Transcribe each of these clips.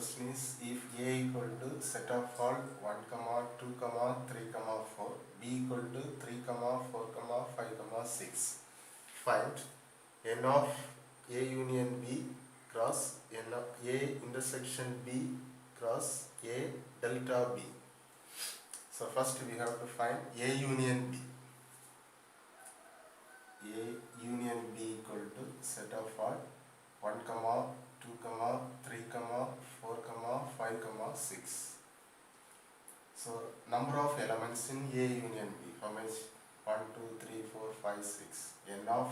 question is, if A equal to set of all 1, 2, 3, 4, B equal to 3, 4, 5, 6, find n of A union B cross n of A intersection B cross A delta B. So first we have to find A union B. A union B equal to set of all 1, 2, 3, 4, 5, 6. So number of elements in A union B. How much? 1, 2, 3, 4, 5, 6. N of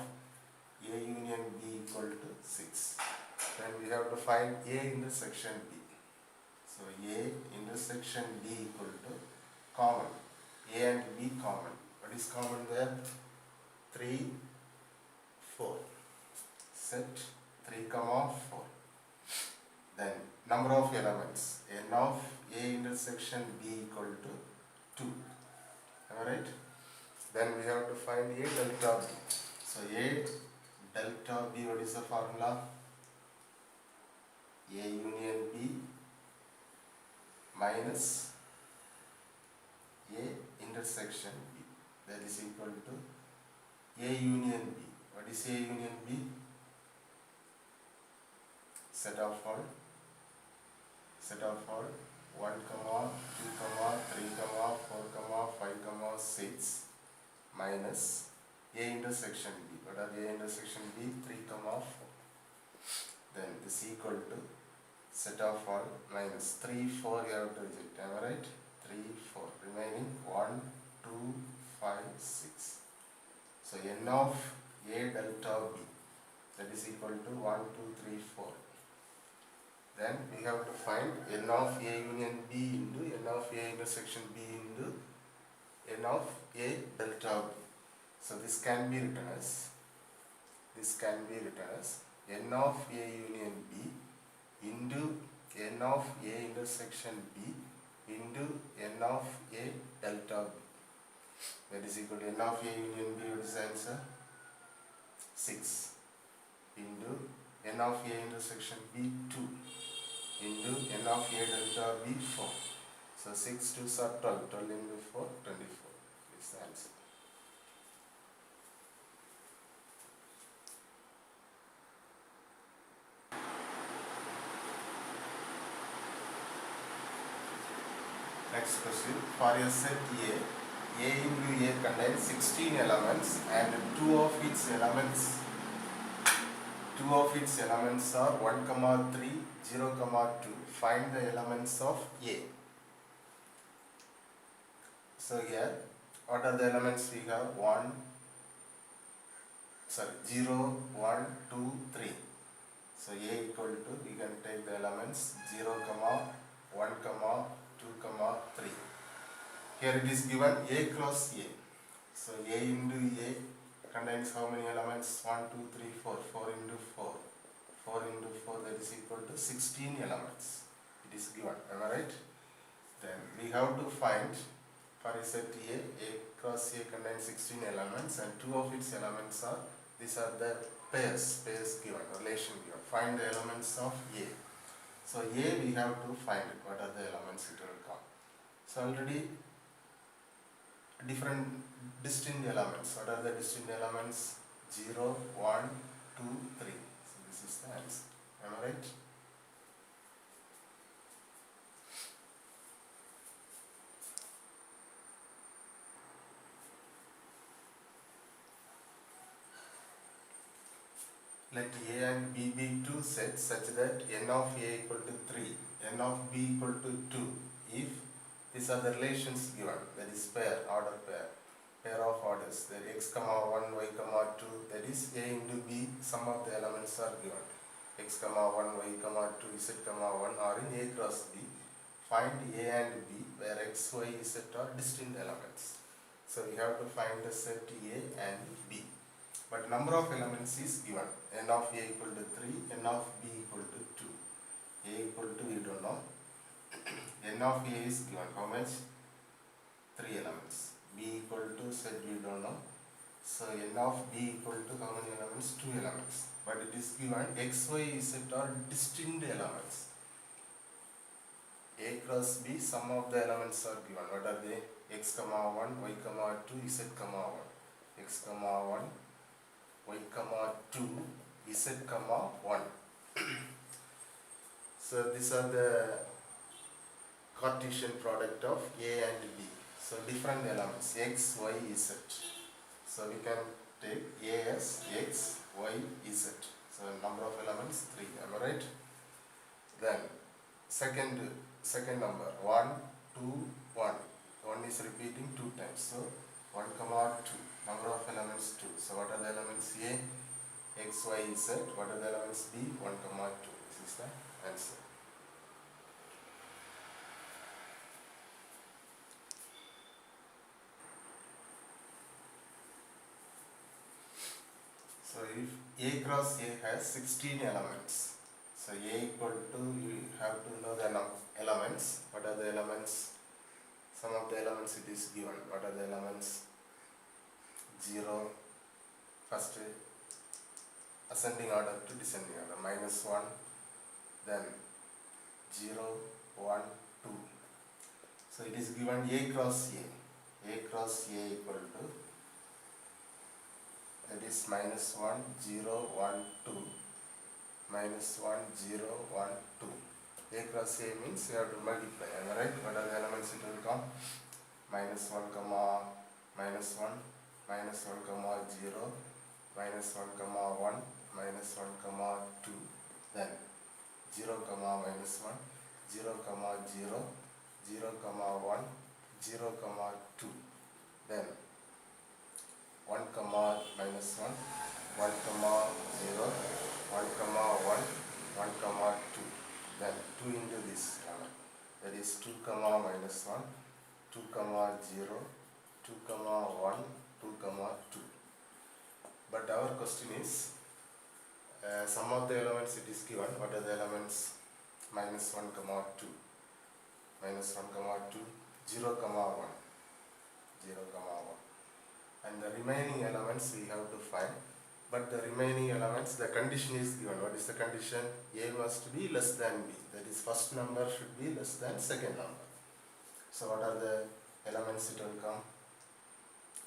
A union B equal to 6. Then we have to find A intersection B. So A intersection B equal to common. A and B common. What is common there? 3, 4. Set 3, 4. Then number of elements. N of A intersection B equal to 2. Alright? Then we have to find A delta B. So A delta B, what is the formula? A union B minus A intersection B. That is equal to A union B. What is A union B? Set of all 1, 2, 3, 4, 5, 6 minus A intersection B. What are A intersection B? 3, 4. Then this equal to set of all minus 3, 4 you have to reject. Am I right? 3, 4. Remaining 1, 2, 5, 6. So n of A delta B, that is equal to 1, 2, 3, 4. Then we have to find n of A union B into n of A intersection B into n of A delta B. So this can be written as n of A union B into n of A intersection B into n of A delta B. That is equal to n of A union B. What is the answer? 6 into n of A intersection B 2 into n of A delta B 4. So 6 2s are 12. 12 into 4, 24 is the answer. Next question. For a set A into A contains 16 elements and two of its elements are 1, 3, 0, 2. Find the elements of A. So here, what are the elements we have? 0, 1, 2, 3. So A equal to, we can take the elements 0, 1, 2, 3. Here it is given A cross A. So A into A contains how many elements? 1, 2, 3, 4. 4 into 4. 4 into 4, that is equal to 16 elements. It is given. Am I right? Then we have to find, for a set A cross A contains 16 elements and two of its elements are, these are the pairs given, relation given. Find the elements of A. So A we have to find it. What are the elements it will come? So already different distinct elements. What are the distinct elements? 0, 1, 2, 3. So this is the answer. Am I right? Let A and B be two sets such that n of A equal to 3, n of B equal to 2. If these are the relations given, that is pair of orders, that x, 1, y, 2, that is A into B, some of the elements are given. X, 1, y, 2, z, 1 are in A cross B. Find A and B where x, y, z are distinct elements. So we have to find the set A and B. But number of elements is given. N of A equal to 3, n of B equal to 2. A equal to, we don't know. N of A is given. How much? 3 elements. B equal to, said we don't know. So n of B equal to how many elements? 2 elements. But it is given x, y, z are distinct elements. A cross B, some of the elements are given. What are they? X comma 1, y comma 2, z comma 1. X comma 1, y comma 2, z comma 1. So these are the Cartesian product of A and B. So different elements x, y, z. So we can take A as x, y, z. So number of elements 3. Am I right? Then second number 1, 2, 1. 1 is repeating 2 times. So 1 comma 2. Number of elements 2. So what are the elements A, x, y, z? What are the elements B? 1 comma 2. This is the answer. So if A cross A has 16 elements. So A equal to, you have to know the elements. What are the elements? Some of the elements it is given. What are the elements? 0, first ascending order to descending order, -1, then 0, 1, 2. So it is given A cross A. A cross A equal to, that is -1, 0, 1, 2, -1, 0, 1, 2. A cross A means you have to multiply. Am I right? What are the elements it will come? -1 comma -1, -1 comma 0, -1 comma 1, -1 comma 2, then 0 comma -1, 0 comma 0, 0 comma 1, 0 comma 2, then 1 comma -1, 1 comma 0, 1 comma 1, 1 comma 2, then 2 into this element, that is 2 comma -1, 2 comma 0, 2 comma 1, 2 comma 2. But our question is, some of the elements it is given. What are the elements? -1 comma 2, -1 comma 2, 0 comma 1, 0 comma 1. And the remaining elements we have to find. But the remaining elements, the condition is given. What is the condition? A must be less than B. That is, first number should be less than second number. So what are the elements it will come?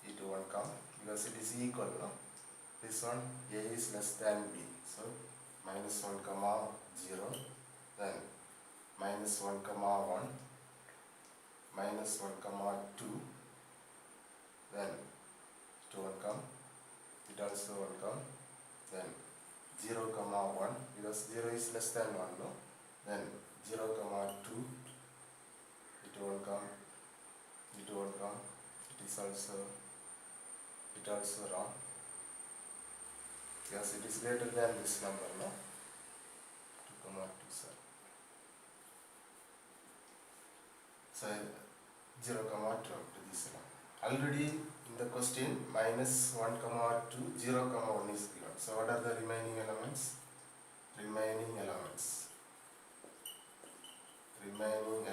It won't come because it is equal, no? This one, A is less than B. So -1 comma 0, then -1 comma 1, -1 comma 2, then it won't come. It also won't come. Then 0 comma 1, because 0 is less than 1, no? Then 0 comma 2, it won't come. It won't come. It is also wrong. Yes, it is greater than this number, no? 2 comma 2, sir. So 0 comma 2 to this one. Already in the question, -1 comma 2, 0 comma 1 is given. So what are the remaining elements? Remaining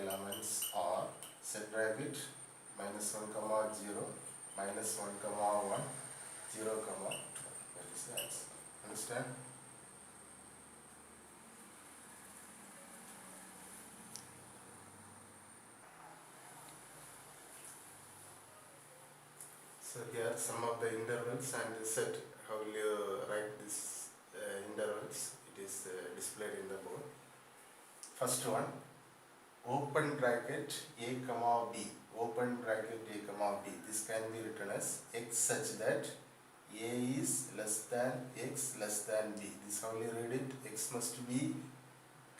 elements are, set bracket, -1 comma 0, -1 comma 1, 0 comma 2. That is the answer. Understand? So here some of the intervals and set. How will you write these intervals? It is displayed in the board. First one, open bracket A comma B. Open bracket A comma B. This can be written as x such that A is less than x less than B. This is how you read it. X must be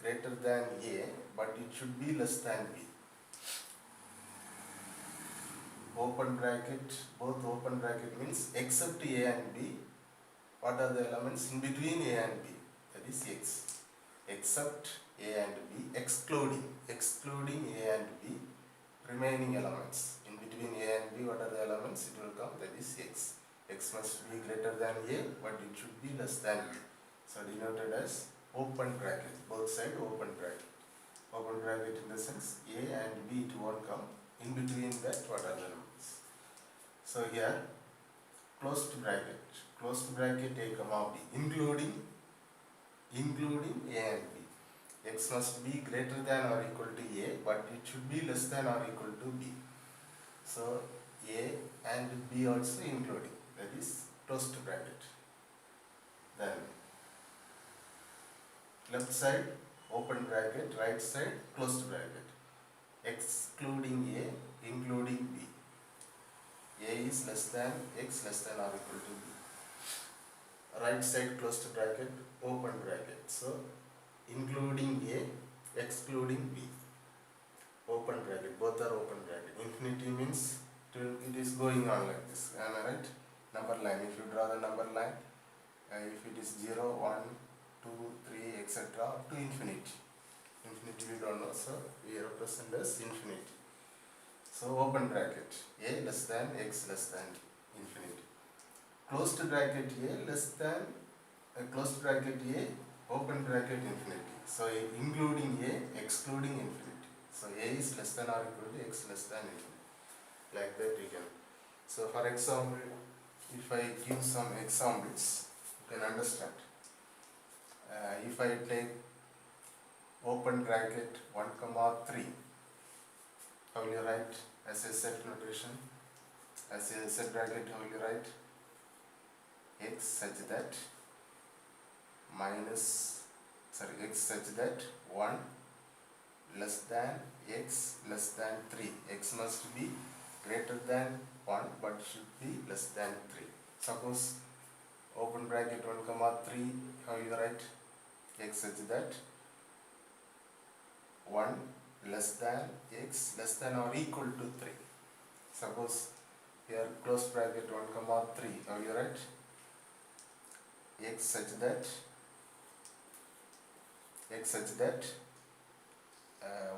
greater than A, but it should be less than B. Open bracket, both open bracket means except A and B. What are the elements in between A and B? That is x. Except A and B, excluding A and B, remaining elements. In between A and B, what are the elements? It will come, that is x. X must be greater than A, but it should be less than B. So denoted as open bracket, both sides open bracket. Open bracket in the sense A and B, it won't come. In between that, what are the elements? So here, closed bracket A comma B, including A and B. X must be greater than or equal to A, but it should be less than or equal to B. So A and B also including, that is closed bracket. Then left side open bracket, right side closed bracket. Excluding A, including B. A is less than X less than or equal to B. Right side closed bracket, open bracket. So including A, excluding B. Open bracket, both are open bracket. Infinity means it is going on like this. Am I right? Number line. If you draw the number line, if it is 0, 1, 2, 3, etc. to infinity. Infinity we don't know, so we represent as infinity. So open bracket, A less than X less than infinity. Closed bracket A less than closed bracket A, open bracket infinity. So including A, excluding infinity. So A is less than or equal to X less than infinity. Like that we can. So for example, if I give some examples, you can understand. If I take open bracket 1, 3, how will you write as a set notation? As a set bracket, how will you write? X such that X such that 1 less than X less than 3. X must be greater than 1 but should be less than 3. Suppose open bracket 1, 3, how you write? X such that 1 less than X less than or equal to 3. Suppose here close bracket 1, 3, how you write? X such that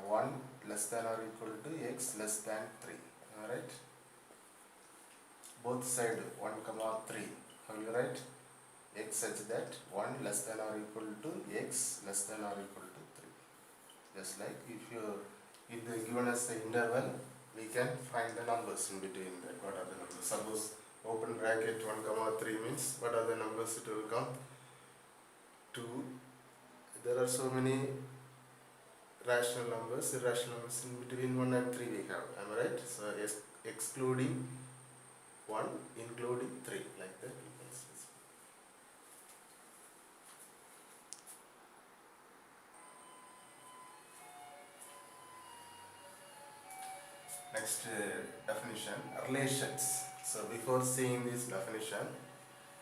1 less than or equal to X less than 3. Alright? Both side 1, 3. How you write? X such that 1 less than or equal to X less than or equal to 3. Just like if they given us the interval, we can find the numbers in between that. What are the numbers? Suppose open bracket 1, 3 means what are the numbers it will come? 2. There are so many rational numbers, irrational numbers in between 1 and 3 we have. Am I right? So excluding 1, including 3, like that we can specify. Next definition, relations. So before seeing this definition,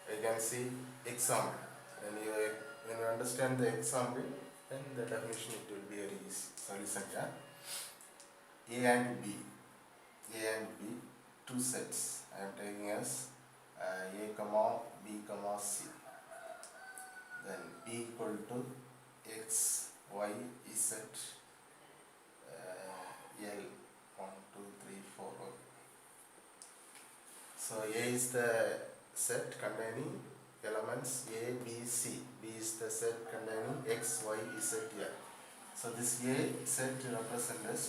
you can see example. When you understand the example, then the definition it will be very easy. So listen here. A and B, two sets. I am taking as A, B, C. Then B equal to X, Y, Z, L, 1, 2, 3, 4. So A is the set containing elements A, B, C. B is the set containing X, Y, Z, L. So this A set represents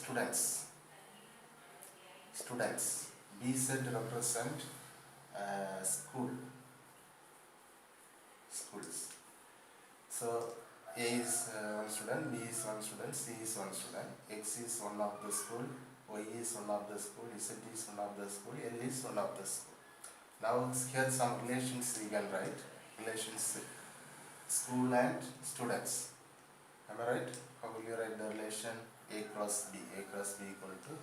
students. B set represent schools. So A is one student, B is one student, C is one student, X is one of the school, Y is one of the school, Z is one of the school, L is one of the school. Now here some relations we can write. Relations school and students. Am I right? How will you write the relation A cross B? A cross B equal to,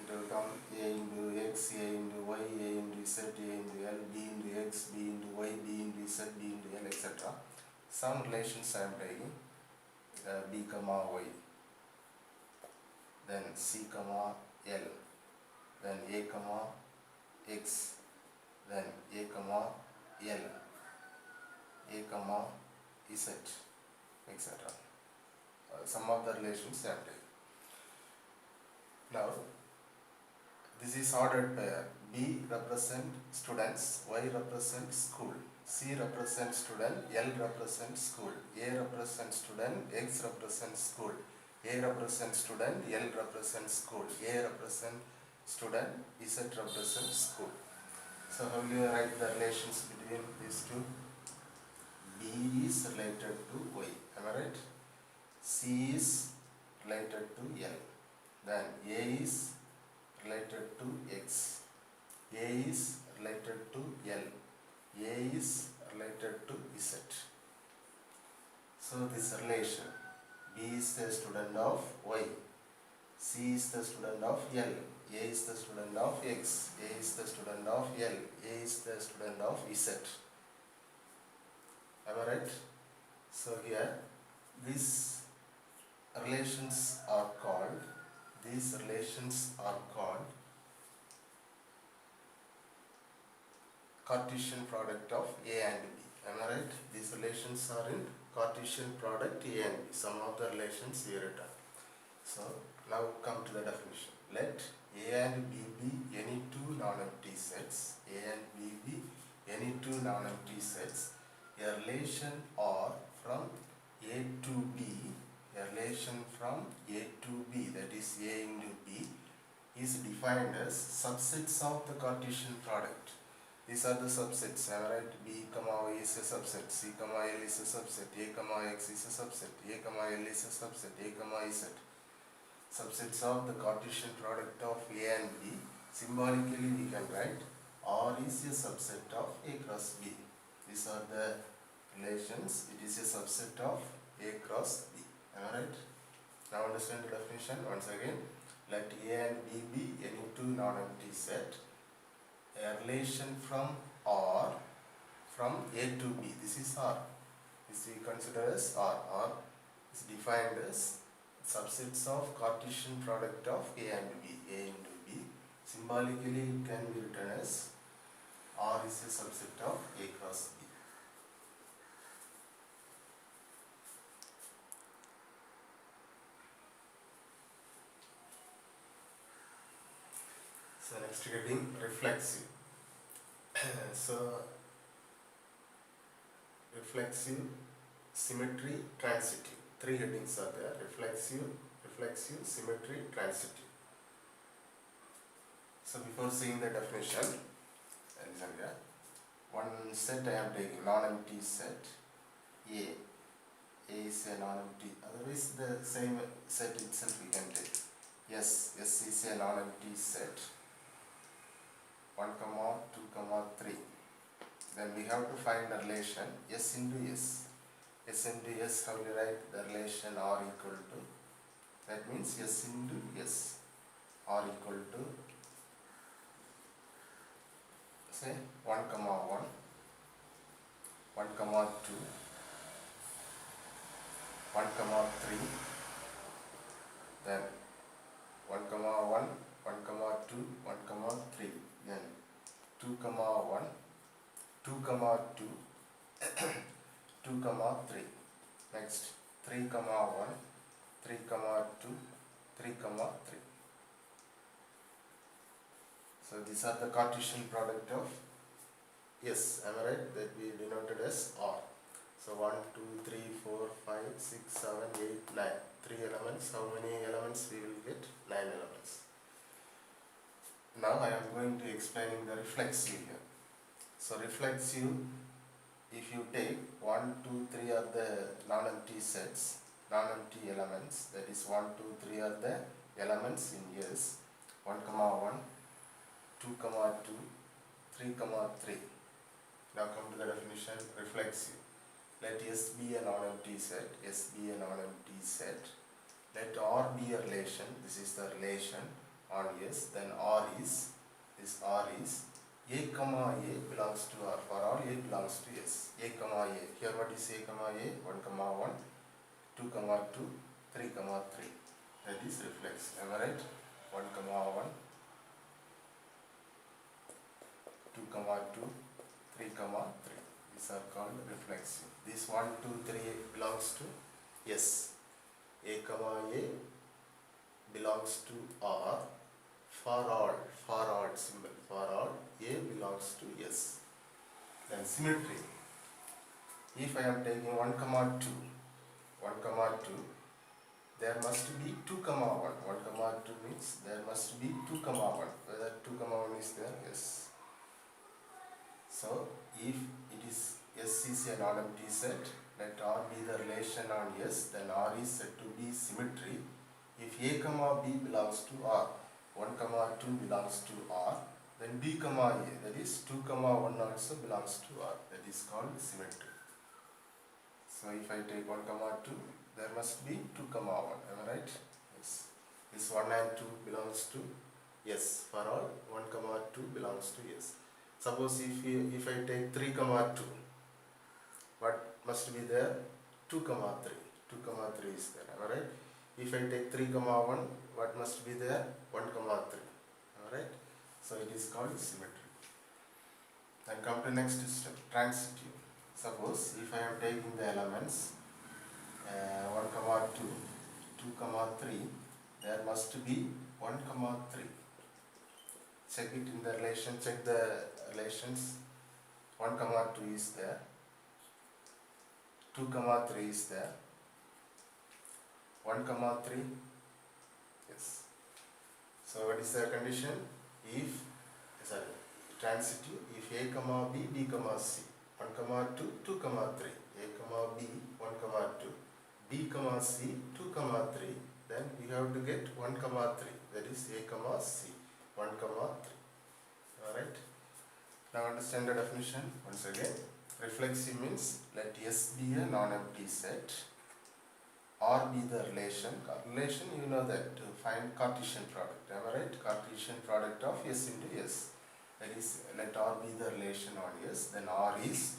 it will come A into X, A into Y, A into Z, A into L, B into X, B into Y, B into Z, B into L, etc. Some relations I am taking, B comma Y, then C comma L, then A comma X, then A comma L, A comma Z, etc. Some of the relations I am taking. Now, this is ordered pair. B represent students, Y represent school, C represents student, L represents school, A represents student, X represents school, A represents student, L represents school, A represents student, Z represents school. So how will you write the relations between these two? B is related to Y. Am I right? C is related to L. Then A is related to X. A is related to L. A is related to Z. So this relation, B is the student of Y, C is the student of L, A is the student of X, A is the student of L, A is the student of Z. Am I right? So here these relations are called Cartesian product of A and B. Am I right? These relations are in Cartesian product A and B. Some of the relations we written. So now come to the definition. Let A and B be any two non-empty sets. A and B be any two non-empty sets. A relation R from A to B. A relation from A to B, that is A into B, is defined as subsets of the Cartesian product. These are the subsets. Am I right? B, comma Y is a subset. C, comma L is a subset. A, comma X is a subset. A, comma L is a subset. A, comma Z. Subsets of the Cartesian product of A and B. Symbolically we can write R is a subset of A cross B. These are the relations. It is a subset of A cross B. Am I right? Now understand the definition once again. Let A and B be any two non-empty set. A relation from R from A to B. This is R. This we consider as R. R is defined as subsets of Cartesian product of A and B. A into B. Symbolically it can be written as R is a subset of A cross B. So next heading, reflexive. So reflexive, symmetry, transitive. Three headings are there: reflexive, symmetry, transitive. So before seeing the definition, listen here. One set I am taking, non-empty set A. A is a non-empty. Otherwise, the same set itself we can take. Yes, S is a non-empty set. 1, 2, 3. Then we have to find the relation S into S. S into S, how do you write the relation R equal to? That means S into S. R equal to, say, 1, 1, 1, 2, 1, 3. Then 1, 1, 1, 2, 1, 3. Then 2, 1, 2, 2, 2, 3. Next 3, 1, 3, 2, 3, 3. So these are the Cartesian product of S. Am I right? That we denoted as R. So 1, 2, 3, 4, 5, 6, 7, 8, 9. 3 elements. How many elements we will get? 9 elements. Now I am going to explaining the reflexive here. So reflexive, if you take 1, 2, 3 are the non-empty sets, non-empty elements, that is 1, 2, 3 are the elements in S. 1, 1, 2, 2, 3, 3. Now come to the definition, reflexive. Let S be a non-empty set, S be a non-empty set. Let R be a relation, this is the relation on S, then R is, this R is A, A belongs to R. For all A belongs to S. A, A. Here what is A, A? 1, 1, 2, 2, 3, 3. That is reflexive. Am I right? 1, 1, 2, 2, 3, 3. These are called reflexive. This 1, 2, 3 belongs to S. A, A belongs to R. For all symbol. For all A belongs to S. Then symmetry. If I am taking 1, 2, 1, 2, there must be 2, 1. 1, 2 means there must be 2, 1. Whether 2, 1 is there? Yes. So if it is S is a non-empty set, let R be the relation on S, then R is said to be symmetry. If A comma B belongs to R, 1 comma 2 belongs to R, then B comma A, that is 2 comma 1 also belongs to R, that is called symmetry. So if I take 1 comma 2, there must be 2 comma 1, am I right? Yes. This 1 and 2 belongs to yes, for all 1 comma 2 belongs to yes. Suppose if I take 3 comma 2, what must be there? 2 comma 3. 2 comma 3 is there, am I right? If I take 3 comma 1, what must be there? 1 comma 3, am I right? So it is called symmetry. Then come to next step, transitive. Suppose if I am taking the elements 1 comma 2, 2 comma 3, there must be 1 comma 3. Check it in the relation, check the relations. 1 comma 2 is there, 2 comma 3 is there, 1 comma 3, yes. So what is the condition? If, transitive, if A comma B, B comma C, 1 comma 2, 2 comma 3, A comma B, 1 comma 2, B comma C, 2 comma 3, then we have to get 1 comma 3, that is A comma C, 1 comma 3, alright. Now understand the definition once again. Reflexive means let S be a non-empty set, R be the relation. Relation, you know that to find Cartesian product, am I right? Cartesian product of S into S. That is, let R be the relation on S, then R is,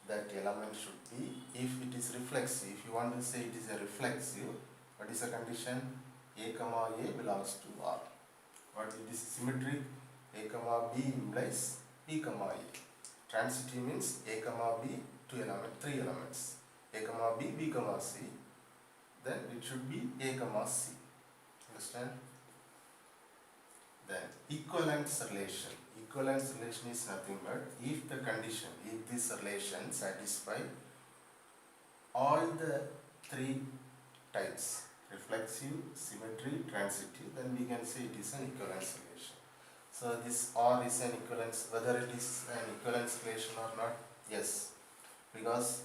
that element should be, if it is reflexive, if you want to say it is a reflexive, what is the condition? A comma A belongs to R. What it is symmetry? A comma B implies B comma A. Transitive means A comma B, 3 elements. A comma B, B comma C, then it should be A comma C. Understand? Then equivalence relation. Equivalence relation is nothing but if the condition, if this relation satisfy all the 3 types, reflexive, symmetry, transitive, then we can say it is an equivalence relation. So this R is an equivalence, whether it is an equivalence relation or not, yes, because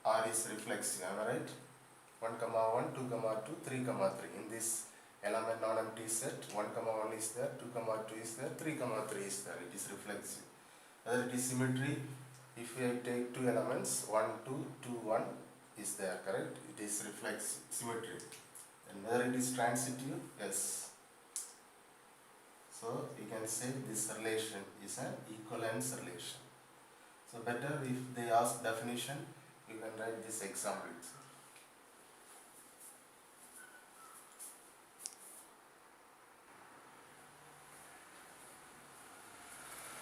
R is reflexive, am I right? 1 comma 1, 2 comma 2, 3 comma 3. In this element non-empty set, 1 comma 1 is there, 2 comma 2 is there, 3 comma 3 is there, it is reflexive. Whether it is symmetry, if we take 2 elements, 1, 2, 2, 1 is there, correct? It is reflexive, symmetry. And whether it is transitive, yes. So we can say this relation is an equivalence relation. So better if they ask definition, you can write this example itself.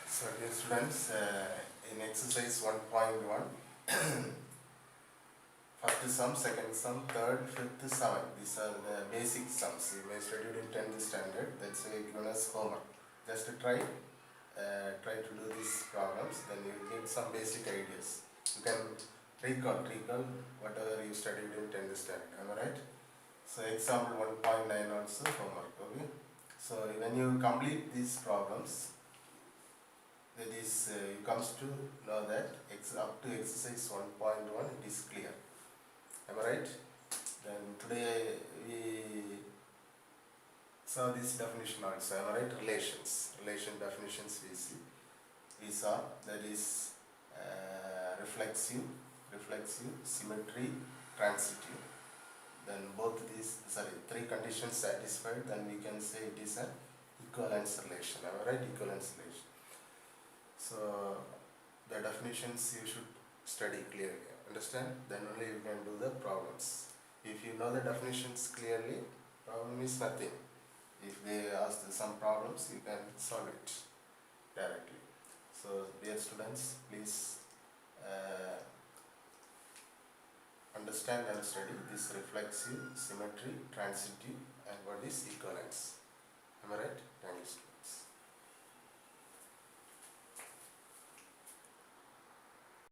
So dear students, in exercise 1.1, first sum, second sum, third, fifth, seventh. These are the basic sums. You may study it in 10th standard. That's given as homework. Just try to do these problems. Then you get some basic ideas. You can recall whatever you studied in 10th standard. Am I right? So example 1.9 also homework. Okay. So when you complete these problems, that is, you comes to know that up to exercise 1.1 it is clear. Am I right? Then today we saw this definition also. Am I right? Relation definitions we see. We saw that is reflexive, symmetry, transitive. Then both these, 3 conditions satisfied, then we can say it is an equivalence relation. Am I right? Equivalence relation. So the definitions you should study clearly. Understand? Then only you can do the problems. If you know the definitions clearly, problem is nothing. If they ask some problems, you can solve it directly. So dear students, please understand and study this reflexive, symmetry, transitive, and what is equivalence. Am I right? Thank you.